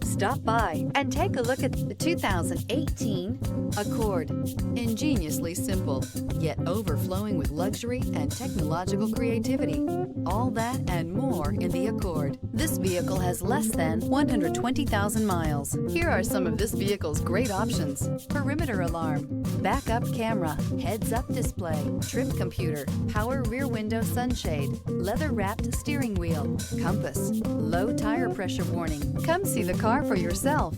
Stop by and take a look at the 2018 Accord. Ingeniously simple, yet overflowing with luxury and technological creativity. All that and more in the Accord. This vehicle has less than 120,000 miles. Here are some of this vehicle's great options: perimeter alarm, backup camera, heads-up display, trip computer, power rear window sunshade, leather-wrapped steering wheel, compass, low tire pressure warning. Come see the car for yourself.